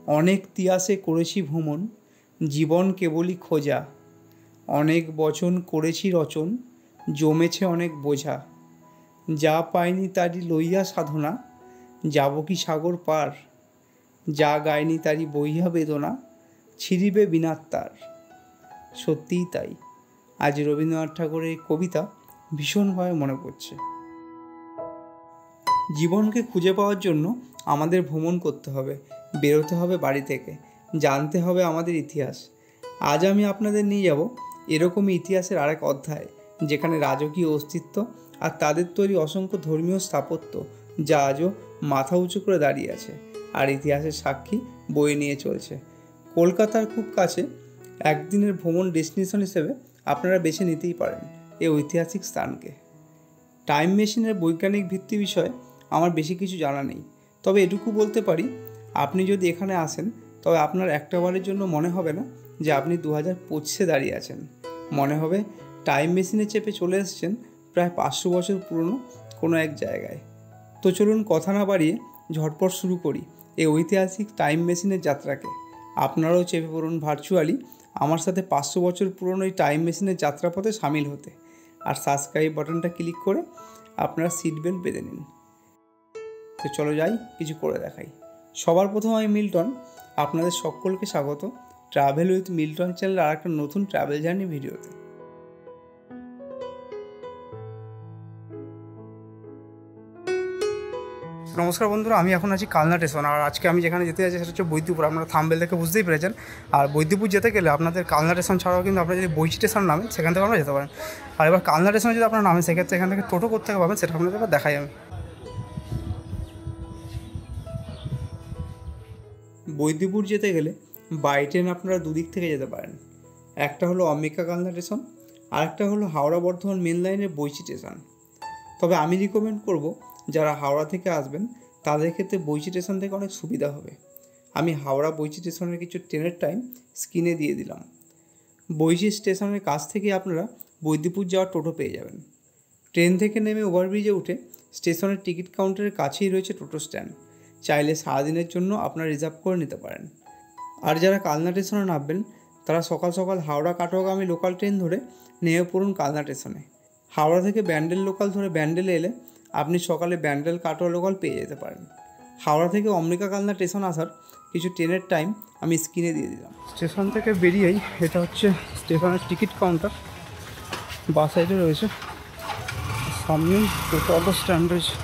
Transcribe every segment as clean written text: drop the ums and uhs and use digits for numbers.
অনেক তিয়াসে করেছি ভ্রমণ, জীবন কেবলই খোঁজা। অনেক বচন করেছি রচন, জমেছে অনেক বোঝা। যা পাইনি তারই লইয়া সাধনা, যাব কি সাগর পার। যা গায়নি তারই বইয়া বেদনা, ছিঁড়িবে বিনার তার। সত্যিই তাই, আজ রবীন্দ্রনাথ ঠাকুরের এই কবিতা ভীষণভাবে মনে পড়ছে। জীবনকে খুঁজে পাওয়ার জন্য আমাদের ভ্রমণ করতে হবে, বেরোতে হবে বাড়ি থেকে, জানতে হবে আমাদের ইতিহাস। আজ আমি আপনাদের নিয়ে যাব এরকমই ইতিহাসের আরেক অধ্যায়, যেখানে রাজকীয় অস্তিত্ব আর তাদের তৈরি অসংখ্য ধর্মীয় স্থাপত্য যা আজও মাথা উঁচু করে দাঁড়িয়ে আছে আর ইতিহাসের সাক্ষী বয়ে নিয়ে চলছে। কলকাতার খুব কাছে একদিনের ভ্রমণ ডেস্টিনেশন হিসেবে আপনারা বেছে নিতেই পারেন এই ঐতিহাসিক স্থানকে। টাইম মেশিনের বৈজ্ঞানিক ভিত্তি বিষয়ে আমার বেশি কিছু জানা নেই, তবে এটুকু বলতে পারি, আপনি যদি এখানে আসেন তবে আপনার একটাবারের জন্য মনে হবে না যে আপনি 2025-এ দাঁড়িয়ে আছেন। মনে হবে টাইম মেশিনে চেপে চলে এসেছেন প্রায় 500 বছর পুরনো কোনো এক জায়গায়। তো চলুন কথা না বাড়িয়ে ঝটপট শুরু করি এই ঐতিহাসিক টাইম মেশিনের যাত্রাকে। আপনারাও চেপে পড়ুন ভার্চুয়ালি আমার সাথে 500 বছর পুরনো এই টাইম মেশিনের যাত্রাপথে সামিল হতে, আর সাবস্ক্রাইব বাটনটা ক্লিক করে আপনারা সিট বেল্ট বেঁধে নিন। তো চলো যাই, কিছু করে দেখাই। সবার প্রথম আমি মিল্টন, আপনাদের সকলকে স্বাগত ট্রাভেল উইথ মিল্টন চ্যানেলের আর একটা নতুন ট্রাভেল জার্নি ভিডিওতে। নমস্কার বন্ধুরা, আমি এখন আছি কালনা স্টেশন, আর আজকে আমি যেখানে যেতে যাচ্ছি সেটা হচ্ছে বৈদ্যপুর। আপনারা থাম্বনেল দেখে বুঝতেই পেরেছেন। আর বৈদ্যপুর যেতে গেলে আপনাদের কালনা স্টেশন ছাড়াও কিন্তু আপনারা যদি বৈচি স্টেশন নামেন সেখান থেকে আপনারা যেতে পারেন। আর এবার কালনা স্টেশনে যদি আপনারা নামেন সেক্ষেত্রে এখান থেকে টোটো করতে পারবেন, সেটা আপনাদের এবার দেখাই আমি। বৈদ্যপুর যেতে গেলে বাই ট্রেন আপনারা দুদিক থেকে যেতে পারেন। একটা হলো অম্বিকা কালনা স্টেশন, আর একটা হলো হাওড়া বর্ধমান মেন লাইনের বৈচি স্টেশন। তবে আমি রিকমেন্ড করব যারা হাওড়া থেকে আসবেন তাদের ক্ষেত্রে বৈচি স্টেশন থেকে অনেক সুবিধা হবে। আমি হাওড়া বৈচি স্টেশনের কিছু ট্রেনের টাইম স্ক্রিনে দিয়ে দিলাম। বৈচি স্টেশনের কাছ থেকে আপনারা বৈদ্যপুর যাওয়ার টোটো পেয়ে যাবেন। ট্রেন থেকে নেমে ওভারব্রিজে উঠে স্টেশনের টিকিট কাউন্টারের কাছেই রয়েছে টোটো স্ট্যান্ড। চাইলে সারাদিনের জন্য আপনারা রিজার্ভ করে নিতে পারেন। আর যারা কালনা স্টেশনে নামবেন তারা সকাল সকাল হাওড়া কাটোয়াগামী লোকাল ট্রেন ধরে নেমে পড়ুন কালনা স্টেশনে। হাওড়া থেকে ব্যান্ডেল লোকাল ধরে ব্যান্ডেলে এলে আপনি সকালে ব্যান্ডেল কাটোয়া লোকাল পেয়ে যেতে পারেন। হাওড়া থেকে অম্বিকা কালনা স্টেশন আসার কিছু ট্রেনের টাইম আমি স্ক্রিনে দিয়ে দিলাম। স্টেশন থেকে বেরিয়েই এটা হচ্ছে স্টেশনের টিকিট কাউন্টার, বাস সাইডে রয়েছে, সামনেই টোটো অটো স্ট্যান্ড রয়েছে।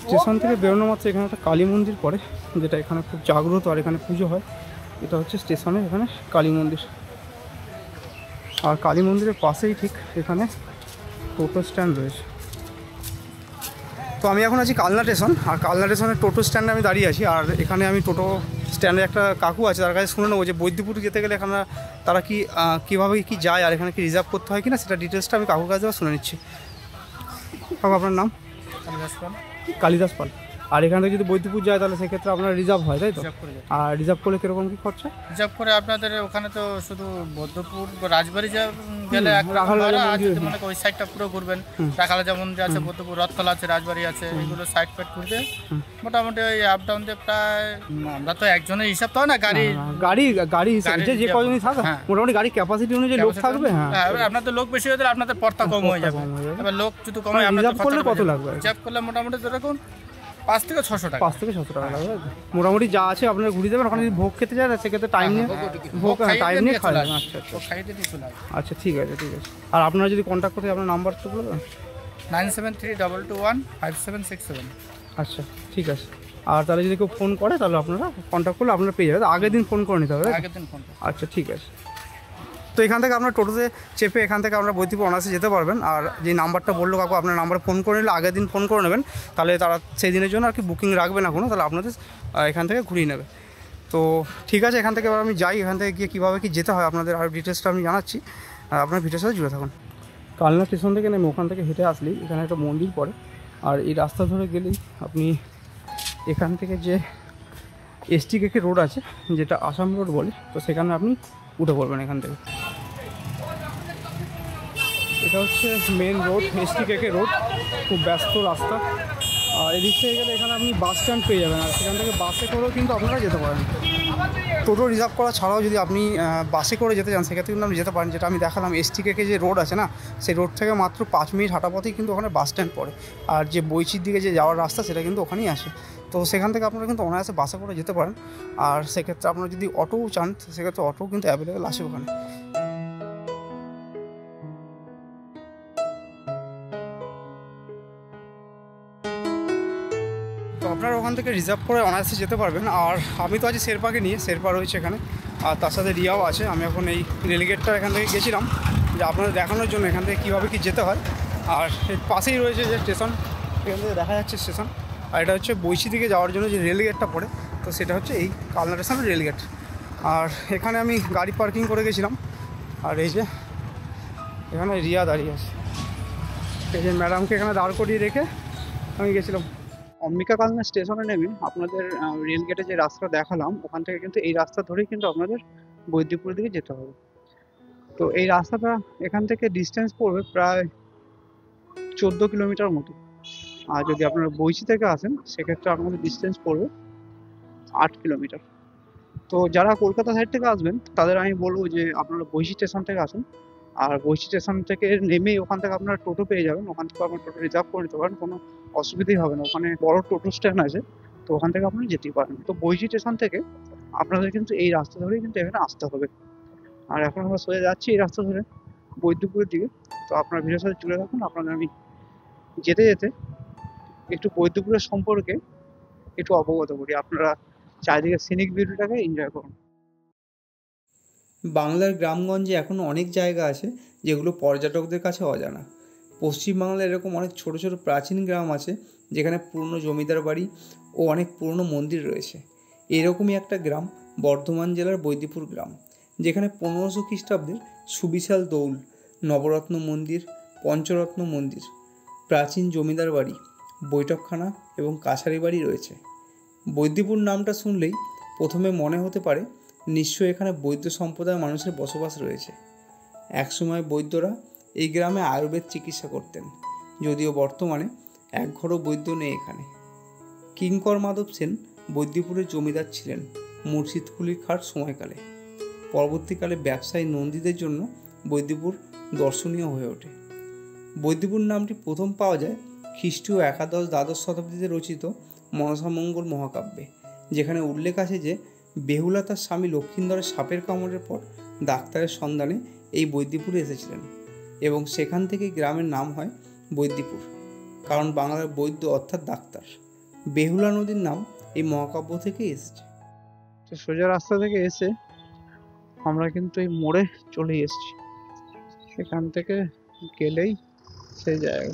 স্টেশন থেকে বেরোনো মাত্র এখানে একটা কালী মন্দির পড়ে, যেটা এখানে খুব জাগ্রত আর এখানে পুজো হয়। এটা হচ্ছে স্টেশনের এখানে কালী মন্দির, আর কালী মন্দিরের পাশেই ঠিক এখানে টোটো স্ট্যান্ড রয়েছে। তো আমি এখন আছি কালনা স্টেশন, আর কালনা স্টেশনের টোটো স্ট্যান্ডে আমি দাঁড়িয়ে আছি। আর এখানে আমি টোটো স্ট্যান্ডে একটা কাকু আছে, তার কাছে শুনে নেবো যে বৈদ্যপুর যেতে গেলে এখানে তারা কীভাবে কি যায় আর এখানে কি রিজার্ভ করতে হয় কিনা সেটা ডিটেলসটা আমি কাকুর কাছে শুনে নিচ্ছি। কাকু, আপনার নাম? কালিদাস পাল। আর এখান থেকে যদি বৈদ্যপুর যায় তাহলে সেক্ষেত্রে আপনার রিজার্ভ হয়, তাই তো? আর রিজার্ভ করলে কীরকম কী খরচা? রিজার্ভ করে আপনাদের ওখানে তো শুধু বৈদ্যপুর রাজবাড়ি গেলে মানে ওই সাইডটা পুরো ঘুরবেন। রাখালে যেমন যে আছে বৈদ্যপুর, রথতলা আছে, রাজবাড়ি আছে, এইগুলো সাইড ফাইড ঘুরবে মোটামুটি ওই আপ ডাউন দিয়ে প্রায়, আমরা তো একজনের হিসাব তো হয় না, গাড়ি হিসাবে যে কজনই থাকে মোটামুটি গাড়ি ক্যাপাসিটি অনুযায়ী লোক থাকবে। হ্যাঁ, আপনাদের লোক বেশি হলে আপনাদের পড়তা কম হয়ে যাবে। এবার লোক যদি কম হয় রিজার্ভ করলে কত লাগবে? রিজার্ভ করলে মোটামুটি যেরকম 5 থেকে 600 টাকা। 5 থেকে 600 টাকা লাগবে মোটামুটি। যা আছে আপনারা ঘুরে দেবেন। ওখানে যদি ভোগ খেতে যায় সেক্ষেত্রে টাইম নিয়ে খাবেন। আচ্ছা, ঠিক আছে। আর আপনারা যদি কন্ট্যাক্ট করতে আপনার নাম্বার তো বলবেন? 9732215767। আচ্ছা, ঠিক আছে। আর তাহলে যদি কেউ ফোন করে তাহলে আপনারা কন্ট্যাক্ট করলে আপনারা পেয়ে যাবেন। আগের দিন ফোন করে নিতে হবে। আগের দিন ফোন। আচ্ছা, ঠিক আছে। তো এখান থেকে আপনার টোটোতে চেপে এখান থেকে আপনারা বৈদ্যপুর অনার্সে যেতে পারবেন। আর যে নাম্বারটা বললো কাকু, আপনার নাম্বারে ফোন করে নিলে আগের দিন ফোন করে নেবেন, তাহলে তারা সেই দিনের জন্য আর কি বুকিং রাখবে না কোনো, তাহলে আপনাদের এখান থেকে ঘুরিয়ে নেবে। তো ঠিক আছে, এখান থেকে এবার আমি যাই। এখান থেকে গিয়ে কীভাবে কি যেতে হয় আপনাদের আর ডিটেলসটা আমি জানাচ্ছি, আপনার ভিডিওর সাথে জুড়ে থাকুন। কালনা স্টেশন থেকে নেমে ওখান থেকে হেঁটে আসলেই এখানে একটা মন্দির পড়ে, আর এই রাস্তা ধরে গেলেই আপনি এখান থেকে যে STKK রোড আছে, যেটা আসাম রোড বলে। তো সেখানে আপনি উঠে পড়বেন এখান থেকে। এটা হচ্ছে মেন রোড, STKK রোড, খুব ব্যস্ত রাস্তা। আর এদিক থেকে গেলে এখানে আপনি বাস স্ট্যান্ড পেয়ে যাবেন, আর সেখান থেকে বাসে করেও কিন্তু আপনারা যেতে পারেন। টোটো রিজার্ভ করা ছাড়াও যদি আপনি বাসে করে যেতে চান সেক্ষেত্রে কিন্তু আপনি যেতে পারেন। যেটা আমি দেখালাম STKK যে রোড আছে না, সেই রোড থেকে মাত্র 5 মিনিট হাঁটা পথেই কিন্তু ওখানে বাস স্ট্যান্ড পড়ে। আর যে বৈচির দিকে যে যাওয়ার রাস্তা সেটা কিন্তু ওখানেই আসে। তো সেখান থেকে আপনারা কিন্তু অনায়াসে বাসে করে যেতে পারেন। আর সেক্ষেত্রে আপনারা যদি অটোও চান সেক্ষেত্রে অটোও কিন্তু অ্যাভেলেবেল আসে ওখানে। তো আপনারা ওখান থেকে রিজার্ভ করে অনায়াসে যেতে পারবেন। আর আমি তো আজ শেরপাকে নিয়ে, শেরপা রয়েছে এখানে, আর তার সাথে রিয়াও আছে। আমি এখন এই রেলগেটটা এখান থেকে গেছিলাম যে আপনাদের দেখানোর জন্য এখান থেকে কীভাবে কী যেতে হয়। আর এর পাশেই রয়েছে যে স্টেশন, এখান থেকে দেখা যাচ্ছে স্টেশন। আর এটা হচ্ছে বৈশি দিকে যাওয়ার জন্য যে রেলগেটটা পড়ে, তো সেটা হচ্ছে এই কালনা স্টেশনের রেলগেট। আর এখানে আমি গাড়ি পার্কিং করে গেছিলাম। আর এই যে এখানে রিয়া দাঁড়িয়ে আছে, এই যে ম্যাডামকে এখানে দাঁড় করিয়ে রেখে আমি গেছিলাম। অম্বিকা কালনা স্টেশনে নেমে আপনাদের রেলগেটে যে রাস্তা দেখালাম ওখান থেকে কিন্তু এই রাস্তা ধরেই কিন্তু আপনাদের বৈদ্যপুরের দিকে যেতে হবে। তো এই রাস্তাটা এখান থেকে ডিস্টেন্স পড়বে প্রায় 14 কিলোমিটার মতো। আর যদি আপনারা বৈশি থেকে আসেন সেক্ষেত্রে আপনাদের ডিস্টেন্স পড়বে 8 কিলোমিটার। তো যারা কলকাতা সাইড থেকে আসবেন তাদের আমি বলবো যে আপনারা বৈশি স্টেশন থেকে আসুন। আর বৈশি স্টেশন থেকে নেমেই ওখান থেকে আপনারা টোটো পেয়ে যাবেন, ওখান থেকে আপনার টোটো রিজার্ভ করে নিতে পারেন, কোনো অসুবিধাই হবে না। ওখানে বড় টোটো স্ট্যান্ড আছে, তো ওখান থেকে আপনারা যেতেই পারেন। তো বৈশি স্টেশন থেকে আপনাদের কিন্তু এই রাস্তা ধরেই কিন্তু এখানে আসতে হবে। আর এখন আমরা সোজা যাচ্ছি এই রাস্তা ধরে বৈদ্যপুরের দিকে। তো আপনার ভিডিওর সাথে জুড়ে থাকুন। আপনাদের আমি যেতে যেতে একটু বৈদ্যপুরের সম্পর্কে একটু অবগত করি, আপনারা চারিদিকে সিনিক বিউটিটাকে এনজয় করুন। বাংলার গ্রামগঞ্জে এখনও অনেক জায়গা আছে যেগুলো পর্যটকদের কাছে অজানা। পশ্চিমবাংলায় এরকম অনেক ছোট ছোট প্রাচীন গ্রাম আছে যেখানে পুরনো জমিদার বাড়ি ও অনেক পুরনো মন্দির রয়েছে। এরকমই একটা গ্রাম বর্ধমান জেলার বৈদ্যপুর গ্রাম, যেখানে 1500 খ্রিস্টাব্দের সুবিশাল দৌল, নবরত্ন মন্দির, পঞ্চরত্ন মন্দির, প্রাচীন জমিদার বাড়ি, বৈঠকখানা এবং কাছারি বাড়ি রয়েছে। বৈদ্যপুর নামটা শুনলেই প্রথমে মনে হতে পারে নিশ্চয়ই এখানে বৈদ্য সম্প্রদায়ের মানুষের বসবাস রয়েছে। একসময় বৈদ্যরা এই গ্রামে আয়ুর্বেদ চিকিৎসা করতেন, যদিও বর্তমানে একঘরও বৈদ্য নেই এখানে। কিঙ্কর মাধব সেন বৈদ্যপুরের জমিদার ছিলেন মুর্শিদকুলির খাট সময়কালে। পরবর্তীকালে ব্যবসায়ী নন্দীদের জন্য বৈদ্যপুর দর্শনীয় হয়ে ওঠে। বৈদ্যপুর নামটি প্রথম পাওয়া যায় খ্রিস্টীয় 11-12 শতাব্দীতে রচিত মনসামঙ্গল মহাকাব্যে, যেখানে উল্লেখ আছে যে বেহুলা তার স্বামী লক্ষিন্দরের সাপের কামড়ের পর ডাক্তারের সন্ধানে এই বৈদ্যপুরে এসেছিলেন এবং সেখান থেকে গ্রামের নাম হয় বৈদ্যপুর, কারণ বাংলার বৈদ্য অর্থাৎ ডাক্তার। বেহুলা নদীর নাম এই মহাকাব্য থেকে এসেছে। তো সোজা রাস্তা থেকে এসে আমরা কিন্তু এই মোড়ে চলে এসেছি, এখান থেকে গেলেই সেই জায়গা।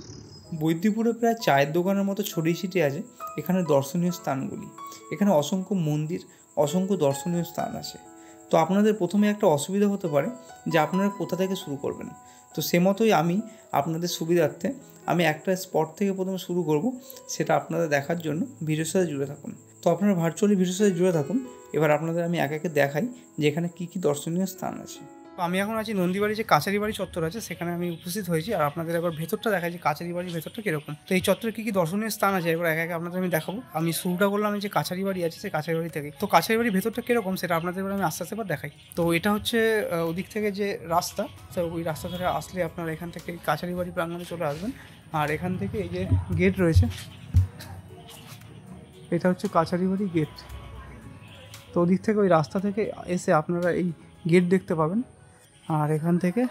বৈদ্যপুরে প্রায় চায়ের দোকানের মতো ছড়িয়ে ছিটিয়ে আছে এখানে দর্শনীয় স্থানগুলি। এখানে অসংখ্য মন্দির, অসংখ্য দর্শনীয় স্থান আছে। তো আপনাদের প্রথমে একটা অসুবিধা হতে পারে যে আপনারা কোথা থেকে শুরু করবেন। তো সে মতোই আমি আপনাদের সুবিধার্থে আমি একটা স্পট থেকে প্রথমে শুরু করব, সেটা আপনাদের দেখার জন্য ভিডিওর সাথে জুড়ে থাকুন। তো আপনারা ভার্চুয়ালি ভিডিওর সাথে জুড়ে থাকুন। এবার আপনাদের আমি এক একে দেখাই যে এখানে কী কী দর্শনীয় স্থান আছে। তো আমি এখন আছি নন্দীবাড়ি যে কাছারি বাড়ি চত্বর আছে সেখানে আমি উপস্থিত হয়েছি। আর আপনাদের এবার ভেতরটা দেখাই যে কাছারি বাড়ির ভেতরটা কীরকম। তো এই চত্বরে কী কী দর্শনীয় স্থান আছে এবার এক একে আপনাদের আমি দেখাবো। আমি শুরুটা করলাম যে কাছারি বাড়ি আছে সেই কাছারি বাড়ি থেকে। তো কাছারি বাড়ির ভেতরটা কীরকম সেটা আপনাদের এবার আমি আস্তে আস্তে এবার দেখাই। তো এটা হচ্ছে ওদিক থেকে যে রাস্তা, তো ওই রাস্তা ধরে আসলে আপনারা এখান থেকে কাছারি বাড়ি প্রাঙ্গণে চলে আসবেন। আর এখান থেকে এই যে গেট রয়েছে, এটা হচ্ছে কাছারি বাড়ি গেট। তো ওদিক থেকে ওই রাস্তা থেকে এসে আপনারা এই গেট দেখতে পাবেন। আর এখান থেকে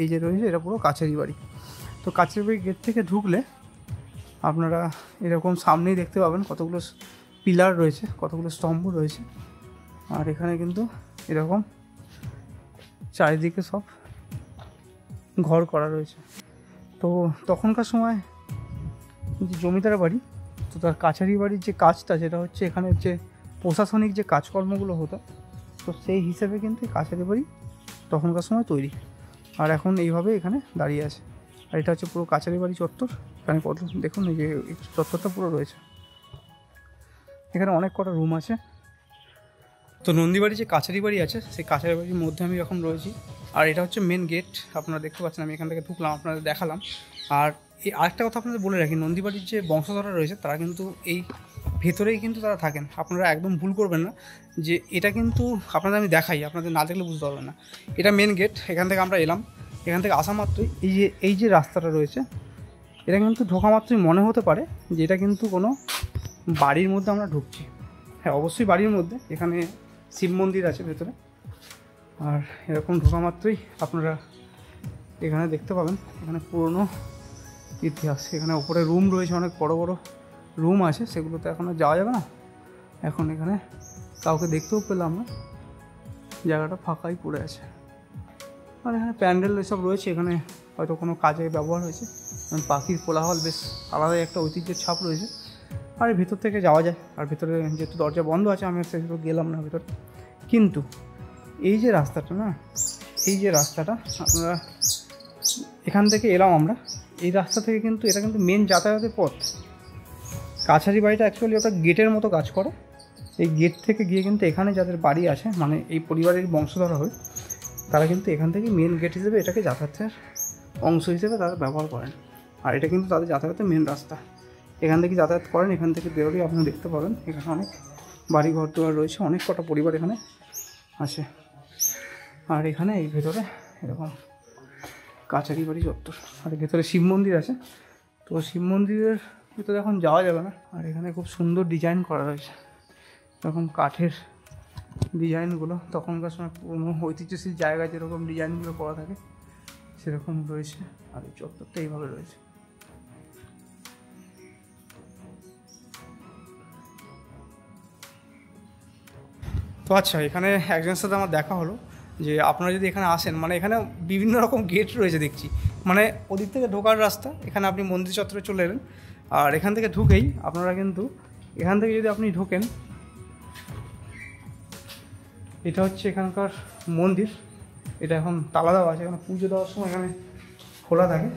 এই যে রয়েছে এটা পুরো কাছারি বাড়ি। তো কাছারি বাড়ি গেট থেকে ঢুকলে আপনারা এরকম সামনেই দেখতে পাবেন কতগুলো পিলার রয়েছে, কতগুলো স্তম্ভ রয়েছে। আর এখানে কিন্তু এরকম চারিদিকে সব ঘর করা রয়েছে। তো তখনকার সময় যে জমিদার বাড়ি, তো তার কাছারি বাড়ির যে কাজটা যেটা হচ্ছে এখানে যে প্রশাসনিক যে কাজকর্মগুলো হতো, তো সেই হিসেবে কিন্তু কাছারি বাড়ি তখনকার সময় তৈরি। আর এখন এইভাবে এখানে দাঁড়িয়ে আছে। আর এটা হচ্ছে পুরো কাছারি বাড়ি চত্বর। এখানে কত দেখুন এই যে চত্বরটা পুরো রয়েছে। এখানে অনেক কটা রুম আছে। তো নন্দীবাড়ি যে কাছারি বাড়ি আছে সেই কাছারি বাড়ির মধ্যে আমি এখন রয়েছি, আর এটা হচ্ছে মেন গেট। আপনারা দেখতে পাচ্ছেন আমি এখান থেকে ঢুকলাম, আপনাদের দেখালাম। আর এই আরেকটা কথা আপনাদের বলে রাখি, নন্দীবাড়ির যে বংশধররা রয়েছে তারা কিন্তু এই ভেতরেই কিন্তু তারা থাকেন। আপনারা একদম ভুল করবেন না যে এটা কিন্তু আপনাদের আমি দেখাই, আপনাদের না দেখলে বুঝতে পারবেন না। এটা মেন গেট, এখান থেকে আমরা এলাম। এখান থেকে আসা মাত্রই এই যে রাস্তাটা রয়েছে, এটা কিন্তু ঢোকা মাত্রই মনে হতে পারে যে এটা কিন্তু কোনো বাড়ির মধ্যে আমরা ঢুকছি। হ্যাঁ, অবশ্যই বাড়ির মধ্যে। এখানে শিব মন্দির আছে ভেতরে, আর এরকম ঢোকা মাত্রই আপনারা এখানে দেখতে পাবেন এখানে পুরনো ইতিহাস। এখানে ওপরে রুম রয়েছে, অনেক বড় বড় রুম আছে, সেগুলোতে এখন আর যাওয়া যাবে না। এখন এখানে কাউকে দেখতেও পেলাম না, জায়গাটা ফাঁকাই পড়ে আছে। আর এখানে প্যান্ডেল এসব রয়েছে, এখানে হয়তো কোনো কাজে ব্যবহার হয়েছে। পাখির কোলাহল বেশ আলাদাই একটা ঐতিহ্যের ছাপ রয়েছে। আর এই ভিতর থেকে যাওয়া যায়, আর ভিতরে যেহেতু দরজা বন্ধ আছে আমি সেগুলো গেলাম না ভিতরে। কিন্তু এই যে রাস্তাটা না, এই যে রাস্তাটা আপনারা এখান থেকে এলাম আমরা, এই রাস্তা থেকে কিন্তু এটা কিন্তু মেন যাতায়াতের পথ। কাছারি বাড়িটা অ্যাকচুয়ালি ওটা গেটের মতো কাজ করে। এই গেট থেকে গিয়ে কিন্তু এখানে যাদের বাড়ি আছে, মানে এই পরিবারের বংশধরা হয়, তারা কিন্তু এখান থেকে মেন গেট হিসেবে এটাকে যাতায়াতের অংশ হিসেবে তারা ব্যবহার করেন। আর এটা কিন্তু তাদের যাতায়াতের মেন রাস্তা। এখান থেকে যাতায়াত করেন, এখান থেকে বেরোলেই আপনারা দেখতে পাবেন এখানে অনেক বাড়ি ঘর দুয়ার রয়েছে, অনেক কটা পরিবার এখানে আছে। আর এখানে এই ভেতরে এরকম কাছারি বাড়ি চত্বর, আর ভেতরে শিব মন্দির আছে। তো শিব মন্দিরের ভিতরে এখন যাওয়া যাবে না। আর এখানে খুব সুন্দর ডিজাইন করা রয়েছে, এরকম কাঠের ডিজাইনগুলো তখনকার সময় পুরনো ঐতিহ্যশীল জায়গায় যেরকম ডিজাইনগুলো করা থাকে সেরকম রয়েছে। আর এই চত্বরটা এইভাবে রয়েছে। তো আচ্ছা, এখানে একজনের সাথে আমার দেখা হলো যে আপনারা যদি এখানে আসেন, মানে এখানে বিভিন্ন রকম গেট রয়েছে দেখছি। মানে ওদিক থেকে ঢোকার রাস্তা, এখানে আপনি মন্দির চত্বরে চলে এলেন, আর এখান থেকে ঢুকেই আপনারা কিন্তু এখান থেকে যদি আপনি ঢোকেন, এটা হচ্ছে এখানকার মন্দির। এটা এখন তালা দেওয়া আছে, এখানে পুজো দেওয়ার সময় এখানে খোলা থাকে।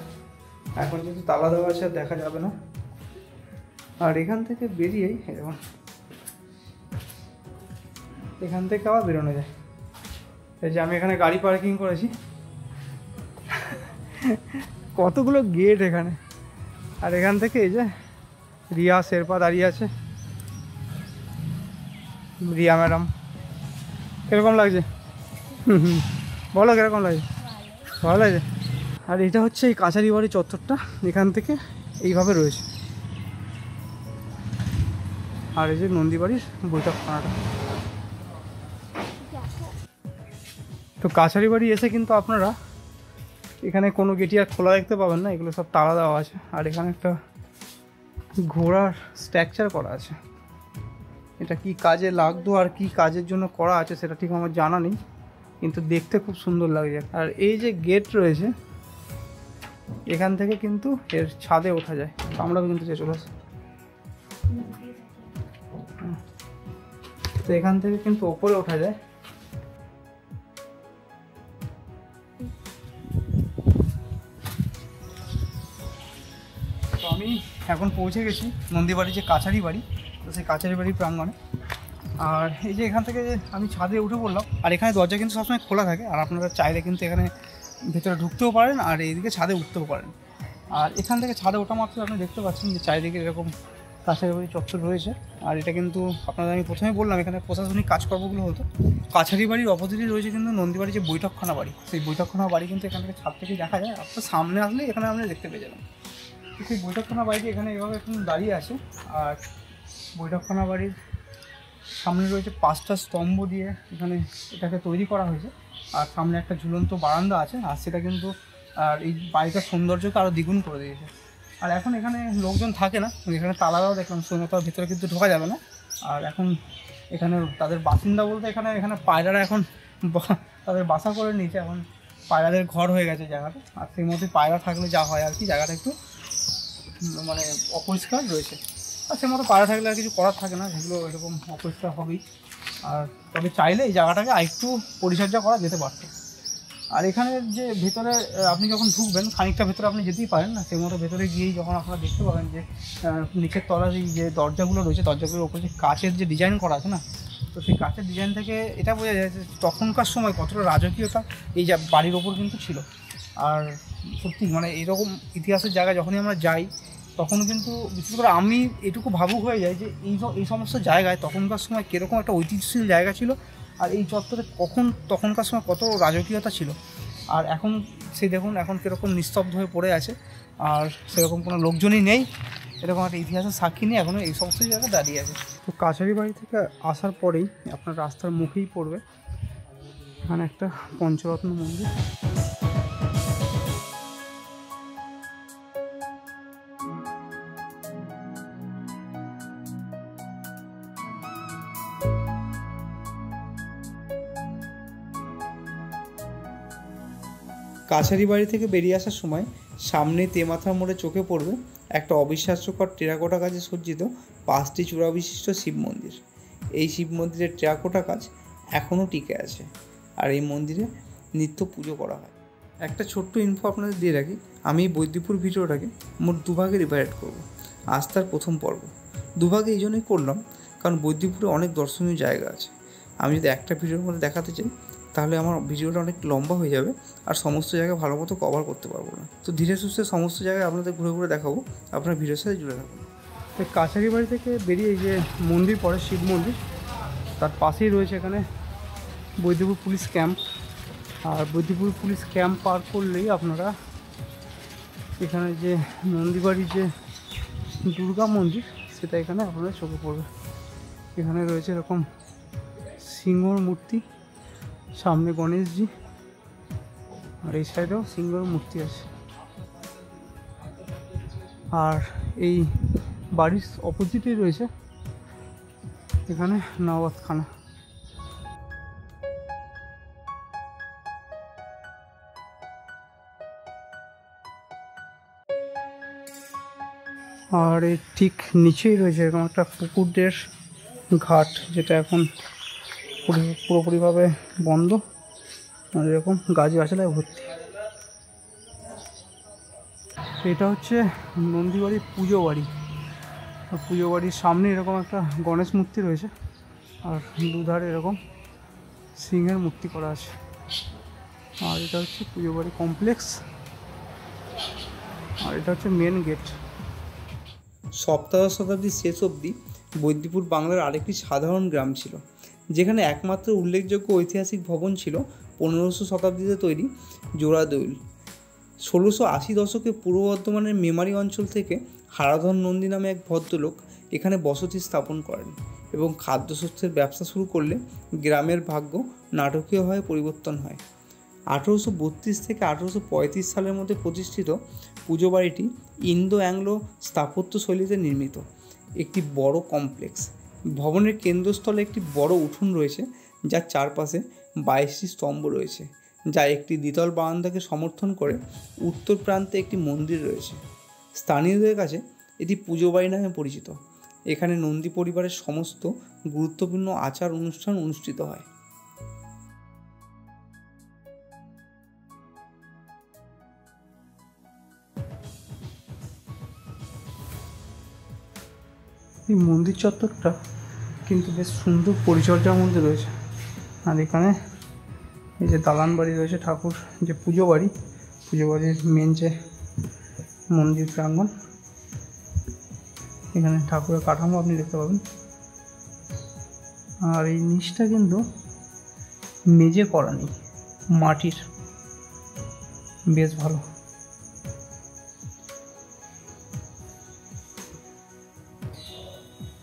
এখন যেহেতু তালা দেওয়া আছে দেখা যাবে না। আর এখান থেকে বেরিয়েই এখান থেকে আবার বেরোনো যায়। এই যে আমি এখানে গাড়ি পার্কিং করেছি, কতগুলো গেট এখানে। আর এখান থেকে এই যে রিয়া শেরপা দাঁড়িয়ে আছে। রিয়া ম্যাডাম, কীরকম লাগছে? বলো কীরকম লাগছে? ভালো লাগছে। আর এটা হচ্ছে এই কাছারি বাড়ি চত্বরটা, এখান থেকে এইভাবে রয়েছে। আর এই যে নন্দীবাড়ির বৈঠকখানাটা। তো কাছারি বাড়ি এসে কিন্তু আপনারা এখানে কোনো গেটই আর খোলা দেখতে পাবেন না, এগুলো সব তালা দেওয়া আছে। আর এখানে একটা ঘোড়ার স্ট্রাকচার করা আছে। এটা কি কাজে লাগতো আর কি কাজের জন্য করা আছে সেটা ঠিক আমার জানা নেই, কিন্তু দেখতে খুব সুন্দর লাগছে। আর এই যে গেট রয়েছে, এখান থেকে কিন্তু এর ছাদে ওঠা যায়। আমরাও কিন্তু চলে আসি। তো এখান থেকে কিন্তু ওপরে ওঠা যায়। তো আমি এখন পৌঁছে গেছি নন্দীবাড়ি যে কাছারি বাড়ি, তো সেই কাছারি বাড়ির প্রাঙ্গণে। আর এই যে এখান থেকে আমি ছাদে উঠে পড়লাম, আর এখানে দরজা কিন্তু সবসময় খোলা থাকে। আর আপনারা চাইলে কিন্তু এখানে ভেতরে ঢুকতেও পারেন, আর এইদিকে ছাদে উঠতেও পারেন। আর এখান থেকে ছাদে ওঠা মাত্র আপনি দেখতে পাচ্ছেন যে চারিদিকে এরকম কাছারি বাড়ি চত্বর রয়েছে। আর এটা কিন্তু আপনাদের আমি প্রথমে বললাম এখানে প্রশাসনিক কাজকর্মগুলো হতো। কাছারি বাড়ির অপোজিটে রয়েছে কিন্তু নন্দীবাড়ি যে বৈঠকখানা বাড়ি, সেই বৈঠকখানা বাড়ি কিন্তু এখান থেকে ছাদ থেকে দেখা যায়। আপনার সামনে আসলে এখানে আমরা দেখতে পেয়ে যাবেন। সেই বৈঠকখানা বাড়িটি এখানে এভাবে এখন দাঁড়িয়ে আছে। আর বৈঠকখানা বাড়ির সামনে রয়েছে 5টা স্তম্ভ দিয়ে এখানে এটাকে তৈরি করা হয়েছে। আর সামনে একটা ঝুলন্ত বারান্দা আছে, আর সেটা কিন্তু আর এই বাড়িটার সৌন্দর্যকে আরও দ্বিগুণ করে দিয়েছে। আর এখন এখানে লোকজন থাকে না, এখানে তালাটাও দেখলাম, তার ভিতরে কিন্তু ঢোকা যাবে না। আর এখন এখানে তাদের বাসিন্দা বলতে এখানে পায়রারা এখন তাদের বাসা করে নিয়েছে, এখন পায়রাদের ঘর হয়ে গেছে জায়গাটা। আর সেই মধ্যে পায়রা থাকলে যা হয় আর কি, জায়গাটা একটু মানে অপরিষ্কার রয়েছে। আর সে মতো পায়রা থাকলে আর কিছু করার থাকে না, সেগুলো এরকম অপরিষ্কার হবেই। আর তবে চাইলে এই জায়গাটাকে আরেকটু পরিচর্যা করা যেতে পারত। আর এখানে যে ভেতরে আপনি যখন ঢুকবেন, খানিকটা ভেতরে আপনি যেতেই পারেন না, সেই মতো ভেতরে গিয়েই যখন আপনারা দেখতে পাবেন যে নিচের তলার এই যে দরজাগুলো রয়েছে, দরজাগুলোর ওপরে যে কাচের যে ডিজাইন করা আছে না, তো সেই কাঁচের ডিজাইন থেকে এটা বোঝা যায় যে তখনকার সময় কতটা রাজকীয়তা এই যা বাড়ির ওপর কিন্তু ছিল। আর সত্যি মানে এরকম ইতিহাসের জায়গায় যখনই আমরা যাই তখন কিন্তু বিশেষ করে আমি এটুকু ভাবুক হয়ে যায় যে এই সমস্ত জায়গায় তখনকার সময় কীরকম একটা ঐতিহ্যশীল জায়গা ছিল, আর এই চত্বরে তখনকার সময় কত রাজকীয়তা ছিল। আর এখন সেই দেখুন এখন কীরকম নিস্তব্ধ হয়ে পড়ে আছে, আর সেরকম কোনো লোকজনই নেই, এরকম একটা ইতিহাসের সাক্ষী নিয়ে এখনও এই সমস্ত জায়গায় দাঁড়িয়ে আছে। তো কাছারি বাড়ি থেকে আসার পরেই আপনার রাস্তার মুখেই পড়বে এখানে একটা পঞ্চরত্ন মন্দির। কাছারি বাড়ি থেকে বেরিয়ে আসার সময় সামনে তেমাথার মোড়ে চোখে পড়বে একটা অবিশ্বাস্যকর টেরাকোটা কাজে সজ্জিত 5টি চূড়া বিশিষ্ট শিব মন্দির। এই শিব মন্দিরের টেরাকোটা কাজ এখনও টিকে আছে, আর এই মন্দিরে নিত্য পুজো করা হয়। একটা ছোট্ট ইনফো আপনাদের দিয়ে রাখি, আমি এই বৈদ্যপুর ভিডিওটাকে মোট দুভাগে ডিভাইড করব। আজ তার প্রথম পর্ব। দুভাগে এই জন্যই করলাম কারণ বৈদ্যপুরে অনেক দর্শনীয় জায়গা আছে। আমি যদি একটা ভিডিওর মধ্যে দেখাতে চাই তাহলে আমার ভিডিওটা অনেক লম্বা হয়ে যাবে, আর সমস্ত জায়গায় ভালো মতো কভার করতে পারবো না। তো ধীরে সুস্থে সমস্ত জায়গায় আপনাদের ঘুরে ঘুরে দেখাবো, আপনার ভিডিওর সাথে জুড়ে থাকুন। তো কাছারি বাড়ি থেকে বেরিয়ে যে মন্দির পড়ে শিব মন্দির, তার পাশেই রয়েছে এখানে বৈদ্যপুর পুলিশ ক্যাম্প। আর বৈদ্যপুর পুলিশ ক্যাম্প পার করলেই আপনারা এখানে যে নন্দীবাড়ির যে দুর্গা মন্দির সেটা এখানে আপনারা চোখে পড়বে। এখানে রয়েছে এরকম সিংহর মূর্তি, সামনে গণেশজি, আর এই সাইডেও সিংহর মূর্তি আছে। আর এই বাড়ির অপোজিটেই রয়েছে এখানে নওয়াবখানা। আর এর ঠিক নিচেই রয়েছে এরকম একটা পুকুরের ঘাট, যেটা এখন পুরোপুরিভাবে বন্ধ, আর এরকম গাছগাছালায় ভর্তি। এটা হচ্ছে নন্দীবাড়ির পুজো বাড়ি। পুজো বাড়ির সামনে এরকম একটা গণেশ মূর্তি রয়েছে, আর দুধারে এরকম সিংহের মূর্তি করা আছে। আর এটা হচ্ছে পুজো বাড়ি কমপ্লেক্স, আর এটা হচ্ছে মেন গেট। সপ্তদশ শতাব্দীর শেষ অবধি বৈদ্যপুর বাংলার আরেকটি সাধারণ গ্রাম ছিল, যেখানে একমাত্র উল্লেখযোগ্য ঐতিহাসিক ভবন ছিল 1500 শতাব্দীতে তৈরি জোড়াদৌল। 1680 দশকে পূর্ব বর্ধমানের মেমারি অঞ্চল থেকে হারাধন নন্দী নামে এক ভদ্রলোক এখানে বসতি স্থাপন করেন এবং খাদ্যশস্যের ব্যবসা শুরু করলে গ্রামের ভাগ্য নাটকীয়ভাবে পরিবর্তন হয়। 1832 থেকে 1835 সালের মধ্যে প্রতিষ্ঠিত পুজো বাড়িটি ইন্দো অ্যাংলো স্থাপত্য শৈলীতে নির্মিত একটি বড় কমপ্লেক্স। ভবনের কেন্দ্রস্থলে একটি বড় উঠোন রয়েছে, যার চারপাশে 22টি স্তম্ভ রয়েছে, যা একটি দ্বিতল বারান্দাকে সমর্থন করে। উত্তর প্রান্তে একটি মন্দির রয়েছে। স্থানীয়দের কাছে এটি পুজো বাড়ি নামে পরিচিত। এখানে নন্দী পরিবারের সমস্ত গুরুত্বপূর্ণ আচার অনুষ্ঠান অনুষ্ঠিত হয়। এই মন্দির চত্বরটা কিন্তু বেশ সুন্দর পরিচর্যার মধ্যে রয়েছে। আর এখানে এই যে দালান বাড়ি রয়েছে, ঠাকুর যে পুজো বাড়ির মেন যে মন্দির প্রাঙ্গণ, এখানে ঠাকুরের কাঠামো আপনি দেখতে পাবেন। আর এই নিচটা কিন্তু মেঝে করা নেই, মাটির, বেশ ভালো।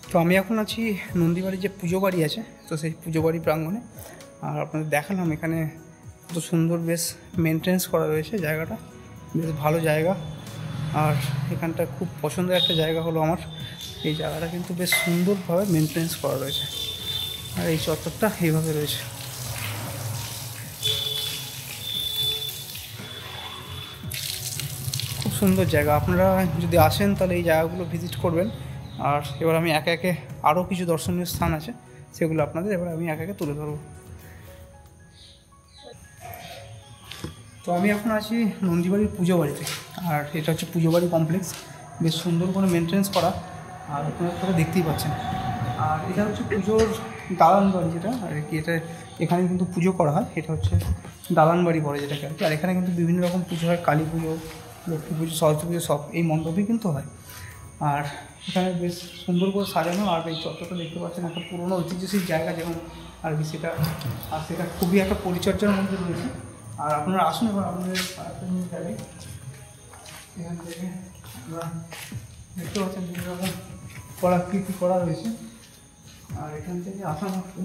তো আমি এখন আছি নন্দীবাড়ির যে পুজো বাড়ি আছে, তো সেই পুজো বাড়ি প্রাঙ্গণে। আর আপনাদের দেখালাম এখানে কত সুন্দর বেশ মেনটেন্স করা রয়েছে, জায়গাটা বেশ ভালো জায়গা। আর এখানটা খুব পছন্দের একটা জায়গা হলো আমার, এই জায়গাটা কিন্তু বেশ সুন্দরভাবে মেনটেন্স করা রয়েছে। আর এই চত্বরটা এইভাবে রয়েছে। খুব সুন্দর জায়গা, আপনারা যদি আসেন তাহলে এই জায়গাগুলো ভিজিট করবেন। আর এবার আমি একে একে আরও কিছু দর্শনীয় স্থান আছে, সেগুলো আপনাদের এবার আমি একে একে তুলে ধরব। তো আমি এখন আছি নন্দীবাড়ির পুজো বাড়িতে, আর এটা হচ্ছে পুজো বাড়ি কমপ্লেক্স, বেশ সুন্দর করে মেনটেন্স করা, আর আপনারা দেখতেই পাচ্ছেন। আর এটা হচ্ছে পুজোর দালান বাড়ি যেটা আর কি, এটা এখানে কিন্তু পুজো করা হয়, এটা হচ্ছে দালান বাড়ি পড়ে যেটাকে আর কি। আর এখানে কিন্তু বিভিন্ন রকম পুজো হয়, কালী পুজো, লক্ষ্মী পুজো, সরস্বতী পুজো সব এই মণ্ডপেই কিন্তু হয়। আর এখানে বেশ সুন্দর করে সাজানো। আর এই চত্বরটা দেখতে পাচ্ছেন একটা পুরোনো ঐতিহ্যশীল জায়গা যেমন আর কি সেটা, আর সেটা খুবই একটা পরিচর্যার মধ্যে রয়েছে। আর আপনারা আসুন এবার আপনাদের যাবে এখান থেকে আমরা দেখতে পাচ্ছেন বিভিন্ন রকম কলাকৃতি করা রয়েছে। আর এখান থেকে আসা মাত্র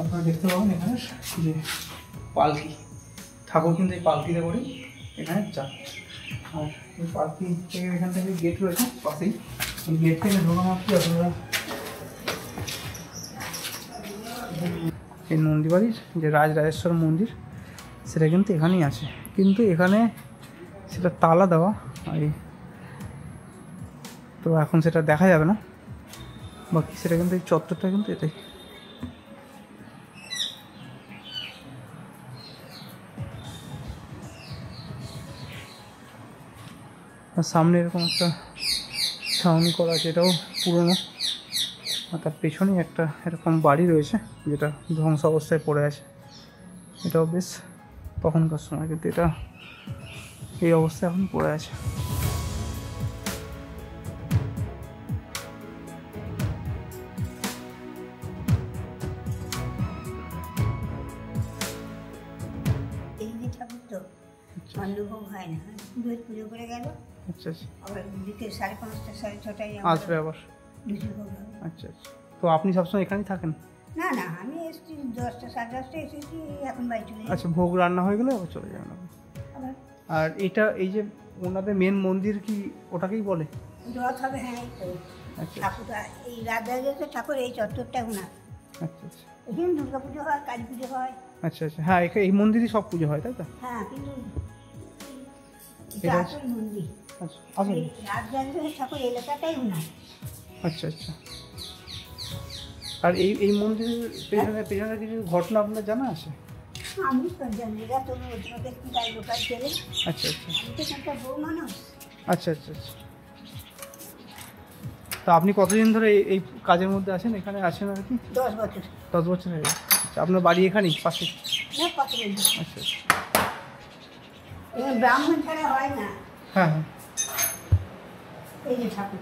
আপনারা দেখতে পাবেন এখানে যে পালকি, ঠাকুর কিন্তু এই পালকিতে করে এখানে যান। আর এই পালকি থেকে এখান থেকে গেট রয়েছে পাশেই, এই গেট থেকে ঢোকা মাত্র আপনারা এই নন্দীবাড়ির যে রাজরাজেশ্বর মন্দির সেটা কিন্তু এখানেই আছে, কিন্তু এখানে সেটা তালা দেওয়া, এই তো এখন সেটা দেখা যাবে না। বাকি সেটা কিন্তু এই চত্বরটা কিন্তু এটাই। আর সামনে এরকম একটা ছাউনি করা আছে, এটাও পুরনো। আর তার পেছনেই একটা এরকম বাড়ি রয়েছে যেটা ধ্বংস অবস্থায় পড়ে আছে, এটাও বেশ তখনকার সময়, কিন্তু এটা এই অবস্থায় এখন পড়ে আছে। অন্নভোগ হয় না, পুজো করে গেল। আচ্ছা আচ্ছা, আবার বিকেল 5:30 6:30 আসবে আবার। ভোগ হবে। আচ্ছা আচ্ছা, তো আপনি সবসময় এখানেই থাকেন? না না, আমি এসেছি 10টা 10:30 এসেছি, এখন বাড়ি চলে যাই। আচ্ছা, ভোগ রান্না হয়ে গেলে আবার চলে যাবেন আপনি। আবার আর এটা এই যে ওনাদের মেন মন্দির কি ওটাকেই বলে? রথ হবে, হ্যাঁ। এই তো আচ্ছা ঠাকুরটা, এই রাজরাজেশ্বর ঠাকুর এই চত্বরটা ওনার। আচ্ছা আচ্ছা এখানে দুর্গা পুজো হয়, কালী পুজো হয়। আচ্ছা আচ্ছা, হ্যাঁ এই মন্দিরই সব পুজো হয় তাই তো? হ্যাঁ, কিন্তু এটা এটা আসল মন্দির। আচ্ছা আসুন। এই রাজরাজেশ্বর ঠাকুর এলাকাটাই ওনার। আচ্ছা আচ্ছা, আর এই মন্দিরের পেছনে কিছু ঘটনা আপনার জানা আছে? আমি তো জানি, এরা তো ওদের গাড়ি লোকাল ছেলে। আচ্ছা আচ্ছা আমি তো একটা বউ মানুষ। আচ্ছা আচ্ছা আচ্ছা, তা আপনি কতদিন ধরে এই কাজের মধ্যে আছেন, এখানে আছেন আর কি? 10 বছর। 10 বছর হয়ে গেছে। আচ্ছা, আপনার বাড়ি এখানেই পাশে? না, পাশে বাড়ি। আচ্ছা আচ্ছা, এবার ব্রাহ্মণ ছাড়া হয় না। হ্যাঁ হ্যাঁ, এই যে ঠাকুর।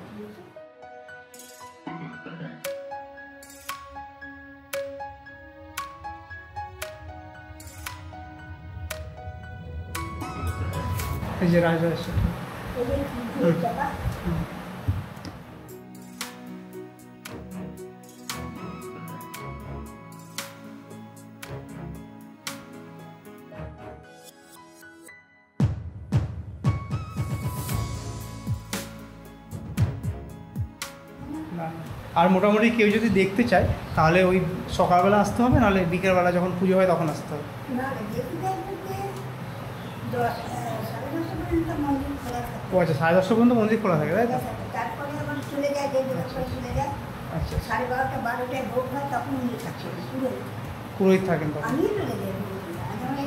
এই যে রাজরাজেশ্বর। এই যে ফুলের চাপা। আর মোটামুটি কেউ যদি দেখতে চায় তাহলে ওই সকালবেলা আসতে হবে, নাহলে বিকেলবেলা যখন পুজো হয় তখন আসতে হবে? না, দেখতে দেখতে 10 সাড়ে 10 পর্যন্ত মন্দির খোলা থাকে। ও আচ্ছা, 10:30 পর্যন্ত মন্দির খোলা থাকে তাই তো? তারপরে আবার চলে যায়, যে চলে যায়। আচ্ছা, 12:30 12টায় ভোগ হয়, তখন উনি থাকছে পুরো। পুরোহিত থাকেন তখন? আমি চলে যাই, আমি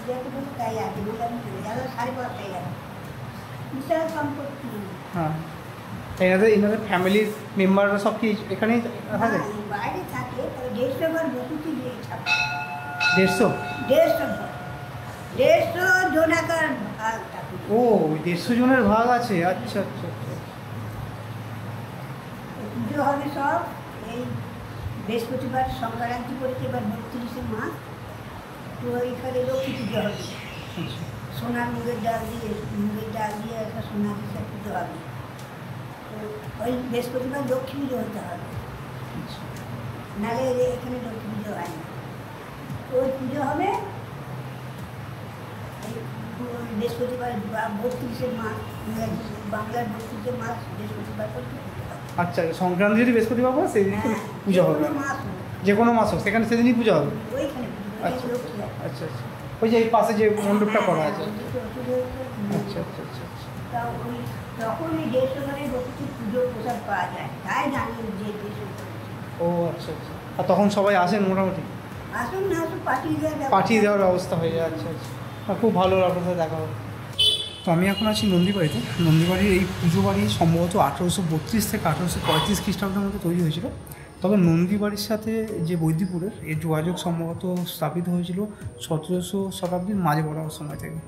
যেতে বলি তাই আগে বলে আমি চলে যাই। 12:30টায় যাবো, বিশাল সম্পত্তি। হ্যাঁ, এনাদের ফ্যামিলির মেম্বাররা সব কি এখানেই থাকে? বাইরে থাকে, তবে 150 ঘর বসতি দিয়ে থাকে। 150? 150 জনাকার ভাগ থাকে। ও, 150 জনের ভাগ আছে। আচ্ছা আচ্ছা আচ্ছা, পুজো হবে সব এই বৃহস্পতিবার, সংক্রান্তি পড়েছে এবার 32 মাস। তো এইখানে লক্ষ্মী পুজো হবে, আচ্ছা সোনার মুগের ডাল দিয়ে একটা সোনা দিয়ে পুজো হবে। তো ওই বৃহস্পতিবার লক্ষ্মী পুজো হতে হবে, আচ্ছা নাহলে এখানে লক্ষ্মী পুজো হয় না। তো ওই পুজো হবে এই বৃহস্পতিবার 32 মাস, বাংলার 32 মাস বৃহস্পতিবার করতে পুজো হবে। আচ্ছা, সংক্রান্তি যদি বৃহস্পতিবার হয় সেদিন পুজো হবে? যে কোনো মাস হোক, যে কোনো মাস হোক, সেখানে সেদিনই পুজো হবে? ওইখানে পুজো, আচ্ছা লক্ষ্মী হয়। আচ্ছা আচ্ছা, ওই যে এই পাশে যে মণ্ডপটা করা আছে। হ্যাঁ, আচ্ছা আচ্ছা আচ্ছা আচ্ছা, তা ওই তখন ওই 150 ঘরে বসতি পুজো প্রসাদ পাওয়া যায়, তাই জানি যে 150। ও আচ্ছা আচ্ছা, আর তখন সবাই আসেন মোটামুটি? আসুন না, আসুন, পাঠিয়ে দেওয়া পাঠিয়ে দেওয়ার ব্যবস্থা হয়ে যায়। আচ্ছা আচ্ছা, খুব ভালো, আপনার সাথে দেখা হবে। তো আমি এখন আছি নন্দীবাড়িতে। নন্দীবাড়ির এই পুজো বাড়ি সম্ভবত 1832 থেকে 1835 খ্রিস্টাব্দের মধ্যে তৈরি হয়েছিল। তবে নন্দীবাড়ির সাথে যে বৈদ্যপুরের এর যোগাযোগ সম্ভবত স্থাপিত হয়েছিল 1700 শতাব্দীর মাঝে বরাবর সময় থেকে।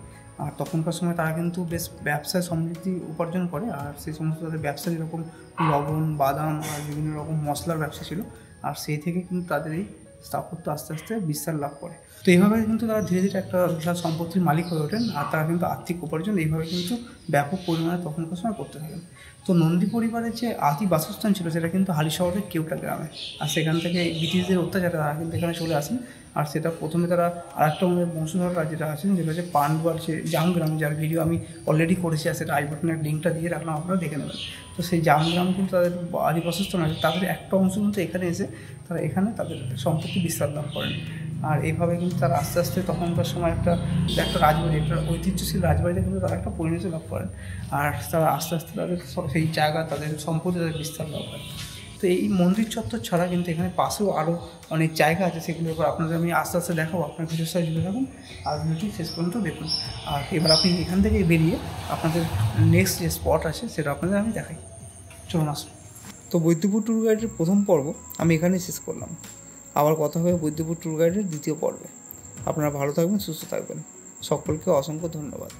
আর তখনকার সময় তারা কিন্তু বেশ ব্যবসায় সমৃদ্ধি উপার্জন করে, আর সেই সমস্ত তাদের ব্যবসা যেরকম লবণ, বাদাম আর বিভিন্ন রকম মশলার ব্যবসা ছিল, আর সেই থেকে কিন্তু তাদের এই স্থাপত্য আস্তে আস্তে বিস্তার লাভ করে। তো এইভাবে কিন্তু তারা ধীরে ধীরে একটা বিশাল সম্পত্তির মালিক হয়ে ওঠেন, আর তারা কিন্তু আর্থিক উপার্জন এইভাবে কিন্তু ব্যাপক পরিমাণে তখনকার সময় করতে থাকেন। তো নন্দী পরিবারের যে আদি বাসস্থান ছিল সেটা কিন্তু হালি শহরের কেউটা গ্রামে, আর সেখান থেকে ব্রিটিশদের অত্যাচারে তারা কিন্তু এখানে চলে আসেন। আর সেটা প্রথমে তারা আরেকটা আমাদের বংশধররা যেটা আছেন, যেটা হচ্ছে পান্ডুয়ার যে জামগ্রাম, যার ভিডিও আমি অলরেডি করেছি, আর সেটা আই বাটনের লিঙ্কটা দিয়ে রাখলাম, আপনারা দেখে নেবেন। তো সেই জামগ্রাম কিন্তু তাদের আদি বাসস্থান আছে, তাদের একটা অংশ কিন্তু এখানে এসে তারা এখানে তাদের সম্পত্তি বিস্তার লাভ করেন। আর এইভাবে কিন্তু তারা আস্তে আস্তে তখনকার সময় একটা রাজবাড়ি, একটা ঐতিহ্যশীল রাজবাড়িতে কিন্তু তারা একটা পরিণতি লাভ করেন। আর তারা আস্তে আস্তে তাদের সেই জায়গা, তাদের সম্পত্তি, তাদের বিস্তার লাভ করেন। তো এই মন্দির চত্বর ছাড়া কিন্তু এখানে পাশেও আরও অনেক জায়গা আছে, সেগুলোর উপর আপনাদের আমি আস্তে আস্তে দেখাবো। আপনার ভিডিওর সাথে জুড়ে থাকুন আর ভিডিওটি শেষ পর্যন্ত দেখুন। আর এবার আপনি এখান থেকে বেরিয়ে আপনাদের নেক্সট যে স্পট আছে সেটা আপনাদের আমি দেখাই। চলুন আসুন। তো বৈদ্যপুর ট্যুর গাইডের প্রথম পর্ব আমি এখানেই শেষ করলাম। আবার কথা হবে বৈদ্যপুর ট্যুর গাইডের দ্বিতীয় পর্বে। আপনারা ভালো থাকবেন, সুস্থ থাকবেন। সকলকে অসংখ্য ধন্যবাদ।